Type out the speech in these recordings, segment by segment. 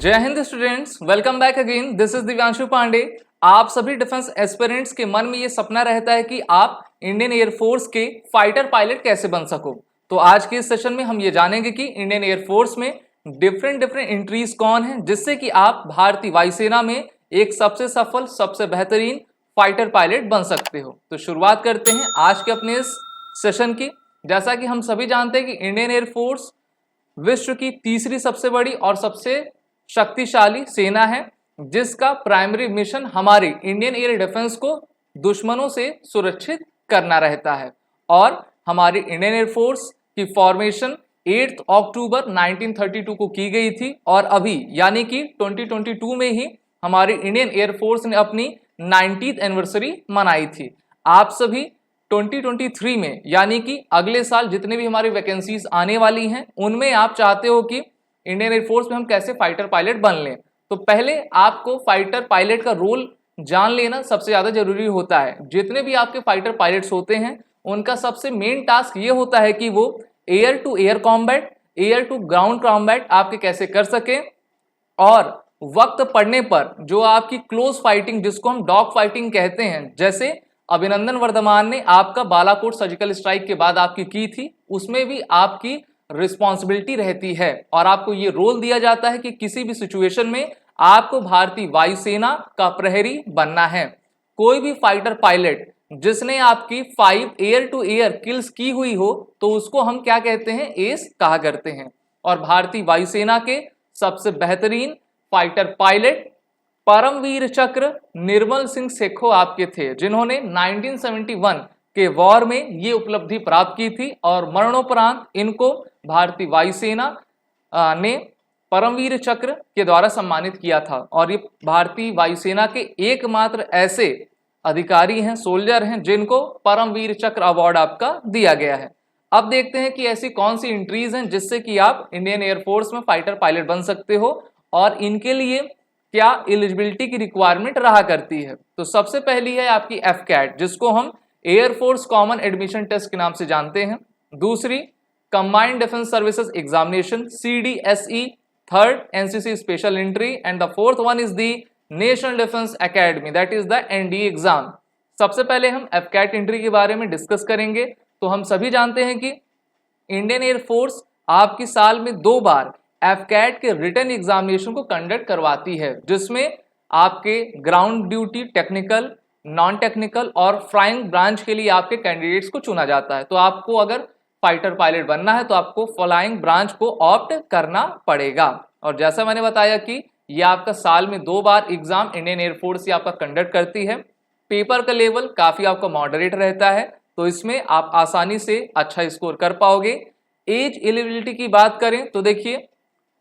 जय हिंद students, welcome back again. This is Divyanshu Pandey. आप सभी डिफेंस एस्पिरेंट्स के मन में ये सपना रहता है कि आप इंडियन एयरफोर्स के फाइटर पायलट कैसे बन सको। तो आज के इस सेशन में हम ये जानेंगे कि इंडियन एयरफोर्स में डिफरेंट एंट्रीज कौन है, जिससे कि आप भारतीय वायुसेना में एक सबसे सफल, सबसे बेहतरीन फाइटर पायलट बन सकते हो। तो शुरुआत करते हैं आज के अपने इस सेशन की। जैसा कि हम सभी जानते हैं कि इंडियन एयरफोर्स विश्व की तीसरी सबसे बड़ी और सबसे शक्तिशाली सेना है, जिसका प्राइमरी मिशन हमारे इंडियन एयर डिफेंस को दुश्मनों से सुरक्षित करना रहता है। और हमारी इंडियन एयरफोर्स की फॉर्मेशन 8 अक्टूबर 1932 को की गई थी और अभी यानी कि 2022 में ही हमारी इंडियन एयरफोर्स ने अपनी 90th एनिवर्सरी मनाई थी। आप सभी 2023 में यानी कि अगले साल जितने भी हमारी वैकेंसीज आने वाली हैं, उनमें आप चाहते हो कि इंडियन एयरफोर्स में हम कैसे फाइटर पायलट बन लें, तो पहले आपको फाइटर पायलट का रोल जान लेना सबसे ज्यादा जरूरी होता है। जितने भी आपके फाइटर पायलट्स होते हैं, उनका सबसे मेन टास्क ये होता है कि वो air to air combat, air to ground combat आपके कैसे कर सके, और वक्त पड़ने पर जो आपकी क्लोज फाइटिंग, जिसको हम डॉग फाइटिंग कहते हैं, जैसे अभिनंदन वर्धमान ने आपका बालाकोट सर्जिकल स्ट्राइक के बाद आपकी की थी, उसमें भी आपकी रिस्पॉन्सिबिलिटी रहती है और आपको ये रोल दिया जाता है कि किसी भी सिचुएशन में आपको भारतीय वायुसेना का प्रहरी बनना है। कोई भी फाइटर पायलट जिसने आपकी 5 एयर टू एयर किल्स की हुई हो, तो उसको हम क्या कहते हैं, एस कहा करते हैं। और भारतीय वायुसेना के सबसे बेहतरीन फाइटर पायलट परमवीर चक्र निर्मल सिंह सेखो आपके थे, जिन्होंने 1971 के वॉर में ये उपलब्धि प्राप्त की थी और मरणोपरांत इनको भारतीय वायुसेना ने परमवीर चक्र के द्वारा सम्मानित किया था। और ये भारतीय वायुसेना के एकमात्र ऐसे अधिकारी हैं, सोल्जर हैं, जिनको परमवीर चक्र अवार्ड आपका दिया गया है। अब देखते हैं कि ऐसी कौन सी एंट्रीज हैं जिससे कि आप इंडियन एयरफोर्स में फाइटर पायलट बन सकते हो और इनके लिए क्या एलिजिबिलिटी की रिक्वायरमेंट रहा करती है। तो सबसे पहली है आपकी एफकैट, जिसको हम एयरफोर्स कॉमन एडमिशन टेस्ट के नाम से जानते हैं। दूसरी combined defence services examination CDSE, third NCC special entry, and the fourth one is the national defence academy, that is the NDA exam. सबसे पहले हम एफकैट एंट्री के बारे में डिस्कस करेंगे। तो हम सभी जानते हैं कि इंडियन एयरफोर्स आपकी साल में 2 बार एफकैट के रिटन एग्जामिनेशन को कंडक्ट करवाती है, जिसमें आपके ground duty, technical, non technical और फ्लाइंग ब्रांच के लिए आपके कैंडिडेट्स को चुना जाता है। तो आपको अगर फाइटर पायलट बनना है तो आपको फ्लाइंग ब्रांच को ऑप्ट करना पड़ेगा। और जैसा मैंने बताया कि यह आपका साल में 2 बार एग्जाम इंडियन एयरफोर्स ही आपका कंडक्ट करती है। पेपर का लेवल काफी आपका मॉडरेट रहता है, तो इसमें आप आसानी से अच्छा स्कोर कर पाओगे। एज एलिजिबिलिटी की बात करें तो देखिए,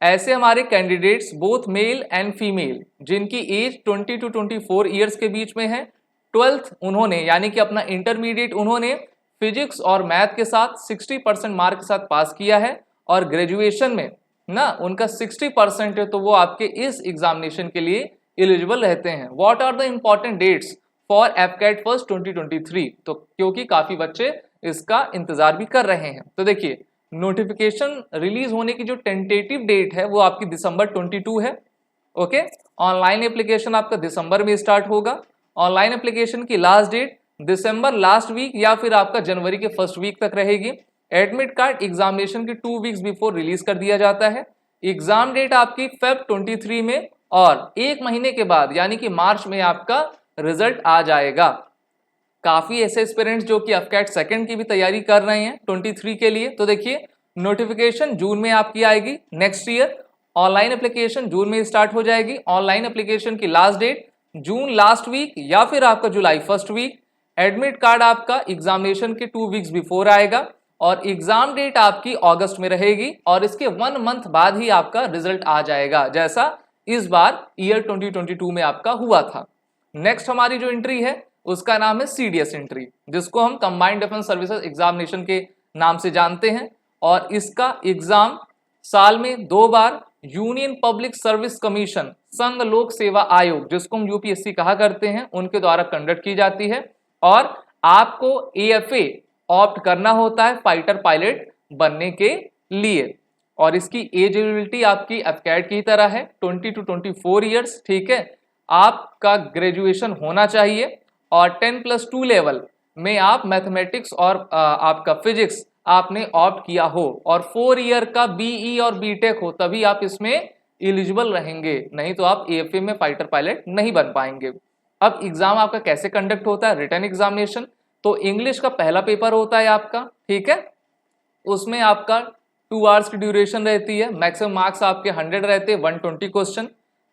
ऐसे हमारे candidates both male and female जिनकी एज 20 to 24 ईयर्स के बीच में है, 12th उन्होंने यानी कि अपना इंटरमीडिएट उन्होंने फिजिक्स और मैथ के साथ 60% मार्क के साथ पास किया है, और ग्रेजुएशन में ना उनका 60% है, तो वो आपके इस एग्जामिनेशन के लिए एलिजिबल रहते हैं। What are the important dates for AFCAT first 2023, तो क्योंकि काफी बच्चे इसका इंतजार भी कर रहे हैं। तो देखिए, नोटिफिकेशन रिलीज होने की जो टेंटेटिव डेट है वो आपकी दिसंबर 22 है। ओके, ऑनलाइन एप्लीकेशन आपका दिसंबर में स्टार्ट होगा। ऑनलाइन एप्लीकेशन की लास्ट डेट दिसंबर लास्ट वीक या फिर आपका जनवरी के फर्स्ट वीक तक रहेगी। एडमिट कार्ड एग्जामिनेशन के 2 वीक्स बिफोर रिलीज कर दिया जाता है। एग्जाम डेट आपकी फेब 23 में, और 1 महीने के बाद यानी कि मार्च में आपका रिजल्ट आ जाएगा। काफी ऐसे एस्पिरेंट्स जो कि एफकैट सेकंड की भी तैयारी कर रहे हैं 23 के लिए, तो देखिए नोटिफिकेशन जून में आपकी आएगी नेक्स्ट ईयर। ऑनलाइन एप्लीकेशन जून में स्टार्ट हो जाएगी। ऑनलाइन एप्लीकेशन की लास्ट डेट जून लास्ट वीक या फिर आपका जुलाई फर्स्ट वीक। एडमिट कार्ड आपका एग्जामिनेशन के 2 वीक्स बिफोर आएगा, और एग्जाम डेट आपकी अगस्त में रहेगी, और इसके 1 मंथ बाद ही आपका रिजल्ट आ जाएगा, जैसा इस बार ईयर 2022 में आपका हुआ था। नेक्स्ट हमारी जो एंट्री है उसका नाम है CDS एंट्री, जिसको हम कंबाइंड डिफेंस सर्विसेज एग्जामिनेशन के नाम से जानते हैं। और इसका एग्जाम साल में 2 बार यूनियन पब्लिक सर्विस कमीशन, संघ लोक सेवा आयोग, जिसको हम UPSC कहा करते हैं, उनके द्वारा कंडक्ट की जाती है। और आपको AFA ऑप्ट करना होता है फाइटर पायलट बनने के लिए। और इसकी एज एलिजिबिलिटी आपकी एफकैट की तरह है 20 to 24 ईयर्स, ठीक है। आपका ग्रेजुएशन होना चाहिए और 10+2 लेवल में आप मैथमेटिक्स और आपका फिजिक्स आपने ऑप्ट किया हो और 4 ईयर का बीई और बीटेक हो, तभी आप इसमें एलिजिबल रहेंगे, नहीं तो आप एएफए में फाइटर पायलट नहीं बन पाएंगे। अब एग्जाम आपका कैसे कंडक्ट होता है, रिटन एग्जामिनेशन। तो इंग्लिश का पहला पेपर होता है आपका, ठीक है, उसमें आपका 2 आवर्स की ड्यूरेशन रहती है, मैक्सिमम मार्क्स आपके 100 रहते हैं, 120 क्वेश्चन।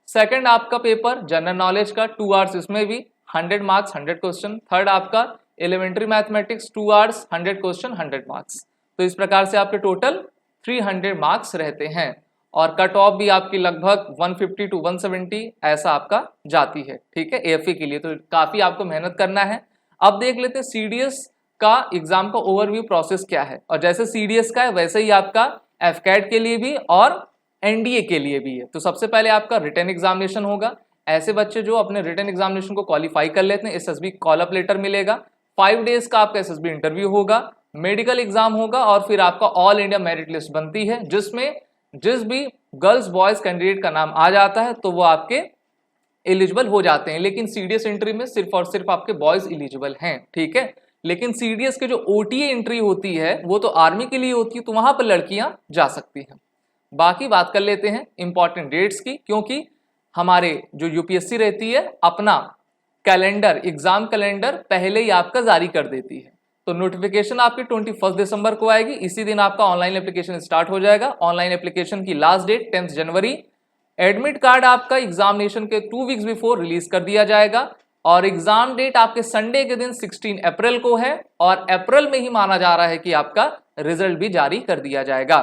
सेकंड आपका पेपर जनरल नॉलेज का 2 आवर्स, इसमें भी 100 मार्क्स 100 क्वेश्चन। थर्ड आपका elementary mathematics 2 hours 100 question 100 marks. तो इस प्रकार से आपके टोटल 300 मार्क्स रहते हैं और कट ऑफ भी आपकी लगभग 150 to 170 ऐसा आपका जाती है, ठीक है, एएफए के लिए। तो काफी आपको मेहनत करना है। अब देख लेते हैं सीडीएस का एग्जाम का ओवरव्यू प्रोसेस क्या है। और जैसे सीडीएस का है वैसे ही आपका एफकैट के लिए भी और एनडीए के लिए भी है। तो सबसे पहले आपका रिटन एग्जामिनेशन होगा। ऐसे बच्चे जो अपने रिटन एग्जामिनेशन को क्वालिफाई कर लेते हैं, एसएसबी कॉल अप लेटर मिलेगा, 5 डेज का आपका एसएसबी इंटरव्यू होगा, मेडिकल एग्जाम होगा और फिर आपका ऑल इंडिया मेरिट लिस्ट बनती है, जिसमें जिस भी गर्ल्स बॉयज कैंडिडेट का नाम आ जाता है तो वो आपके एलिजिबल हो जाते हैं। लेकिन सीडीएस एंट्री में सिर्फ और सिर्फ आपके बॉयज एलिजिबल हैं, ठीक है। लेकिन सीडीएस के जो ओटीए एंट्री होती है वो तो आर्मी के लिए होती है, तो वहां पर लड़कियां जा सकती हैं। बाकी बात कर लेते हैं इंपॉर्टेंट डेट्स की, क्योंकि हमारे जो यूपीएससी रहती है अपना कैलेंडर, एग्जाम कैलेंडर पहले ही आपका जारी कर देती है। तो नोटिफिकेशन आपकी 21 दिसंबर को आएगी, इसी दिन आपका ऑनलाइन एप्लीकेशन स्टार्ट हो जाएगा। ऑनलाइन एप्लीकेशन की लास्ट डेट 10 जनवरी। एडमिट कार्ड आपका एग्जामिनेशन के 2 वीक्स बिफोर रिलीज कर दिया जाएगा और एग्जाम डेट आपके संडे के दिन 16 अप्रैल को है और अप्रैल में ही माना जा रहा है कि आपका रिजल्ट भी जारी कर दिया जाएगा।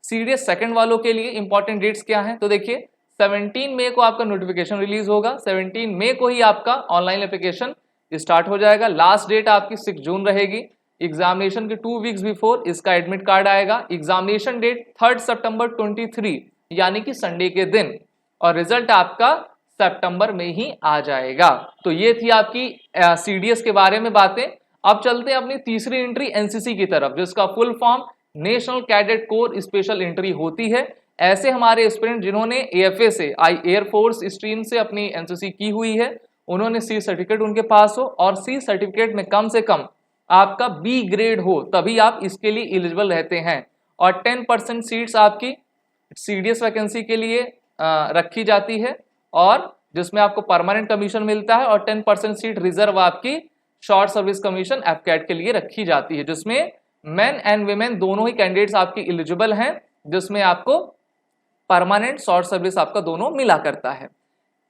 सीडीएस सेकंड वालों के लिए इंपॉर्टेंट डेट्स क्या हैं, तो देखिए 17 मई को आपका नोटिफिकेशन रिलीज होगा, 17 मई को ही आपका ऑनलाइन एप्लीकेशन स्टार्ट हो जाएगा। लास्ट डेट आपकी 6 जून रहेगी। एग्जामिनेशन के 2 वीक्स बिफोर इसका एडमिट कार्ड आएगा। एग्जामिनेशन डेट 3 सितंबर 23 यानी कि संडे के दिन, और रिजल्ट आपका सितंबर में ही आ जाएगा। तो ये थी आपकी सीडीएस के बारे में बातें। अब चलते हैं अपनी तीसरी एंट्री एनसीसी की तरफ, जिसका full form national cadet corps special entry होती है। ऐसे हमारे एस्पिरेंट जिन्होंने एएफए से एयरफोर्स स्ट्रीम से अपनी एनसीसी की हुई है, उन्होंने सी सर्टिफिकेट उनके पास हो और सी सर्टिफिकेट में कम से कम आपका बी ग्रेड हो, तभी आप इसके लिए एलिजिबल रहते हैं। और 10% सीट्स आपकी सीडीएस वैकेंसी के लिए रखी जाती है और जिसमें आपको परमानेंट कमीशन मिलता है, और 10% सीट रिजर्व आपकी शॉर्ट सर्विस कमीशन एफकैट के लिए रखी जाती है, जिसमें मेन एंड वुमेन दोनों ही कैंडिडेट्स आपकी एलिजिबल हैं, जिसमें आपको परमानेंट शॉर्ट सर्विस आपका दोनों मिला करता है।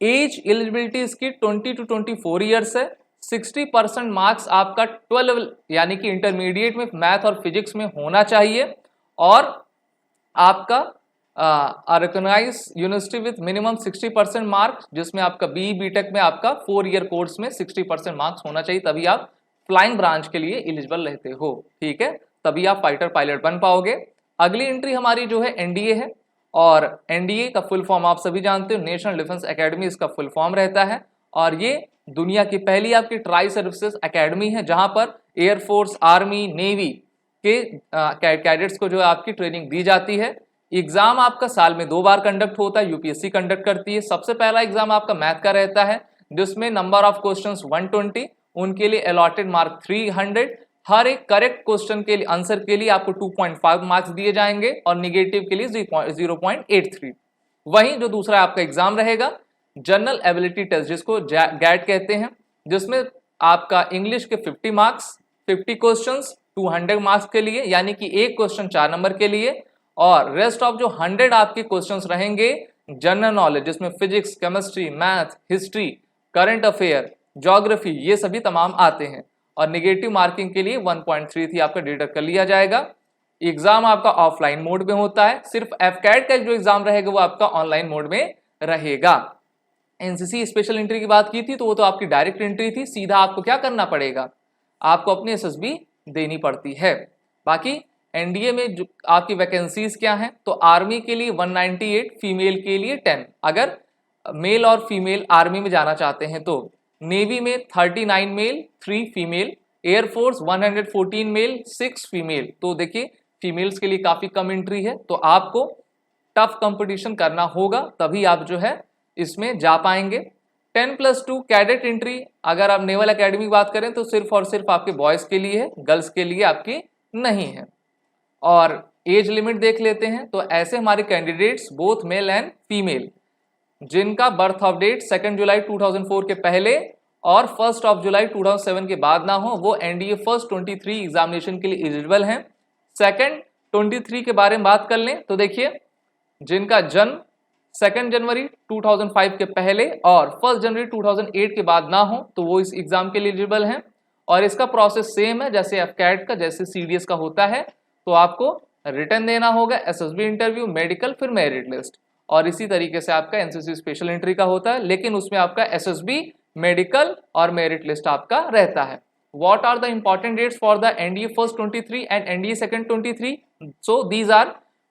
एज एलिजिबिलिटी इसकी 20 to 24 ईयर्स है। 60% मार्क्स आपका 12 यानी कि इंटरमीडिएट में मैथ और फिजिक्स में होना चाहिए और आपका recognise university with minimum 60% marks, जिसमें आपका बी बीटेक में आपका 4 ईयर कोर्स में 60% मार्क्स होना चाहिए, तभी आप फ्लाइंग ब्रांच के लिए एलिजिबल रहते हो, ठीक है, तभी आप फाइटर पायलट बन पाओगे। अगली एंट्री हमारी जो है एनडीए है, और एनडीए का फुल फॉर्म आप सभी जानते हो, नेशनल डिफेंस एकेडमी इसका फुल फॉर्म रहता है। और ये दुनिया की पहली आपकी ट्राई सर्विसेज एकेडमी है, जहां पर एयरफोर्स, आर्मी, नेवी के कैडेट्स को जो है आपकी ट्रेनिंग दी जाती है। एग्जाम आपका साल में 2 बार कंडक्ट होता है, यूपीएससी कंडक्ट करती है। सबसे पहला एग्जाम आपका मैथ का रहता है, जिसमें नंबर ऑफ क्वेश्चंस 120, उनके लिए अलॉटेड मार्क 300। हर एक करेक्ट क्वेश्चन के लिए आंसर के लिए आपको 2.5 मार्क्स दिए जाएंगे और निगेटिव के लिए 0.83। वहीं जो दूसरा आपका एग्जाम रहेगा जनरल एबिलिटी टेस्ट, जिसको गैट कहते हैं, जिसमें आपका इंग्लिश के 50 मार्क्स, 50 क्वेश्चंस 200 मार्क्स के लिए, यानी कि एक क्वेश्चन 4 नंबर के लिए, और रेस्ट ऑफ जो 100 आपके क्वेश्चंस रहेंगे जनरल नॉलेज, जिसमें physics, chemistry, math, history, current affair, geography, ये सभी तमाम आते हैं। और नेगेटिव मार्किंग के लिए 1.33 आपका डिडक्ट कर लिया जाएगा। एग्जाम आपका ऑफलाइन मोड में होता है, सिर्फ एफकैट का जो एग्जाम रहेगा वो आपका ऑनलाइन मोड में रहेगा। एनसीसी स्पेशल एंट्री की बात की थी तो वो तो आपकी डायरेक्ट एंट्री थी, सीधा आपको क्या करना पड़ेगा, आपको अपनी एसएसबी देनी पड़ती है। बाकी एनडीए में जो आपकी वैकेंसीज क्या हैं, तो आर्मी के लिए 198, फीमेल के लिए 10, अगर मेल और फीमेल आर्मी में जाना चाहते हैं तो। नेवी में 39 male 3 female, air force 114 male 6 female. तो देखिए फीमेल्स के लिए काफ़ी कम एंट्री है, तो आपको टफ कंपटीशन करना होगा, तभी आप जो है इसमें जा पाएंगे। 10+2 कैडेट एंट्री, अगर आप नेवल एकेडमी की बात करें तो सिर्फ और सिर्फ आपके बॉयज़ के लिए है, गर्ल्स के लिए आपकी नहीं है। और एज लिमिट देख लेते हैं, तो ऐसे हमारे candidates both male and female जिनका बर्थ ऑफ डेट 2 जुलाई 2004 के पहले और 1 जुलाई 2007 के बाद ना हो, वो एनडीए फर्स्ट 23 एग्जामिनेशन के लिए एलिजिबल हैं। सेकंड 23 के बारे में बात कर लें तो देखिए, जिनका जन्म 2 जनवरी 2005 के पहले और 1 जनवरी 2008 के बाद ना हो, तो वो इस एग्जाम के लिए एलिजिबल हैं। और इसका प्रोसेस सेम है जैसे एफकैट का, जैसे सीडीएस का होता है, तो आपको रिटर्न देना होगा, एसएसबी इंटरव्यू, मेडिकल, फिर मेरिट लिस्ट, और इसी तरीके से आपका एनसीसी स्पेशल एंट्री का होता है, लेकिन उसमें आपका एसएसबी, मेडिकल और मेरिट लिस्ट आपका रहता है। What are the important dates for the NDA first 23 and NDA second 23? So these are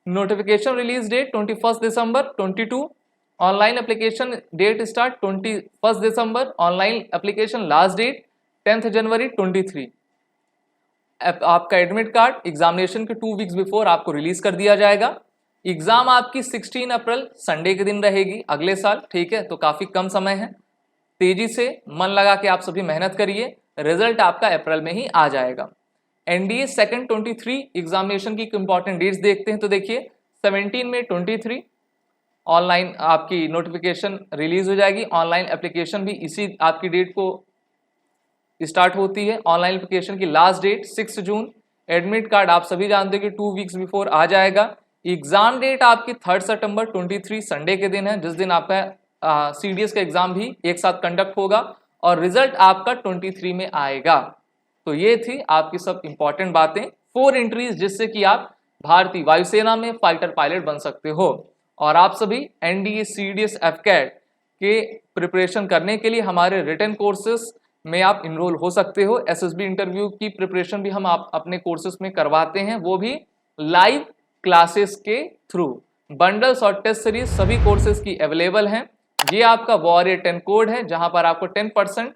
notification release date 21st December 22, online application date start 21st December, online application last date 10th January 23। आपका admit card examination के 2 weeks before आपको release कर दिया जाएगा। Exam आपकी 16 अप्रैल Sunday के दिन रहेगी अगले साल, ठीक है, तो काफ़ी कम समय है। तेजी से मन लगा के आप सभी मेहनत करिए, रिजल्ट आपका अप्रैल में ही आ जाएगा। एनडीए सेकंड 23 एग्जामिनेशन की इंपॉर्टेंट डेट्स देखते हैं, तो देखिए 17 में 23 ऑनलाइन आपकी नोटिफिकेशन रिलीज हो जाएगी, ऑनलाइन एप्लीकेशन भी इसी आपकी डेट को स्टार्ट होती है। ऑनलाइन एप्लीकेशन की लास्ट डेट 6 जून, एडमिट कार्ड आप सभी जानते हैं कि 2 वीक्स बिफोर आ जाएगा। एग्जाम डेट आपकी 3 सितंबर 23 संडे के दिन है, जिस दिन आपका सीडीएस का एग्जाम भी एक साथ कंडक्ट होगा, और रिजल्ट आपका 23 में आएगा। तो ये थी आपकी सब इंपॉर्टेंट बातें, 4 एंट्रीज जिससे कि आप भारतीय वायुसेना में फाइटर पायलट बन सकते हो। और आप सभी एनडीए, सीडीएस, एफकैट के प्रिपरेशन करने के लिए हमारे रिटन कोर्सेज में आप इनरोल हो सकते हो। एसएसबी इंटरव्यू की प्रिपरेशन भी हम आप अपने कोर्सेज में करवाते हैं, वो भी लाइव क्लासेस के थ्रू। बंडल्स और टेस्ट सीरीज सभी कोर्सेज की अवेलेबल हैं। ये आपका वॉरियर 10 कोड है, जहां पर आपको 10%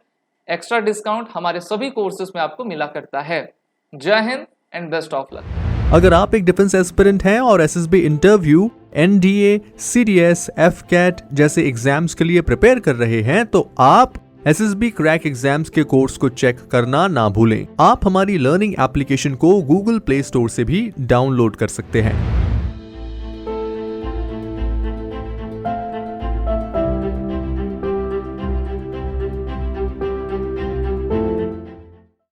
एक्स्ट्रा डिस्काउंट हमारे सभी कोर्सेज में आपको मिला करता है। जय Hind and best of luck. अगर आप एक डिफेंस एस्पिरेंट हैं और SSB interview, NDA, CDS, AFCAT जैसे एग्जाम्स के लिए प्रिपेयर कर रहे हैं, तो आप एसएसबी क्रैक एग्जाम्स के कोर्स को चेक करना ना भूलें। आप हमारी लर्निंग एप्लीकेशन को गूगल प्ले स्टोर से भी डाउनलोड कर सकते हैं।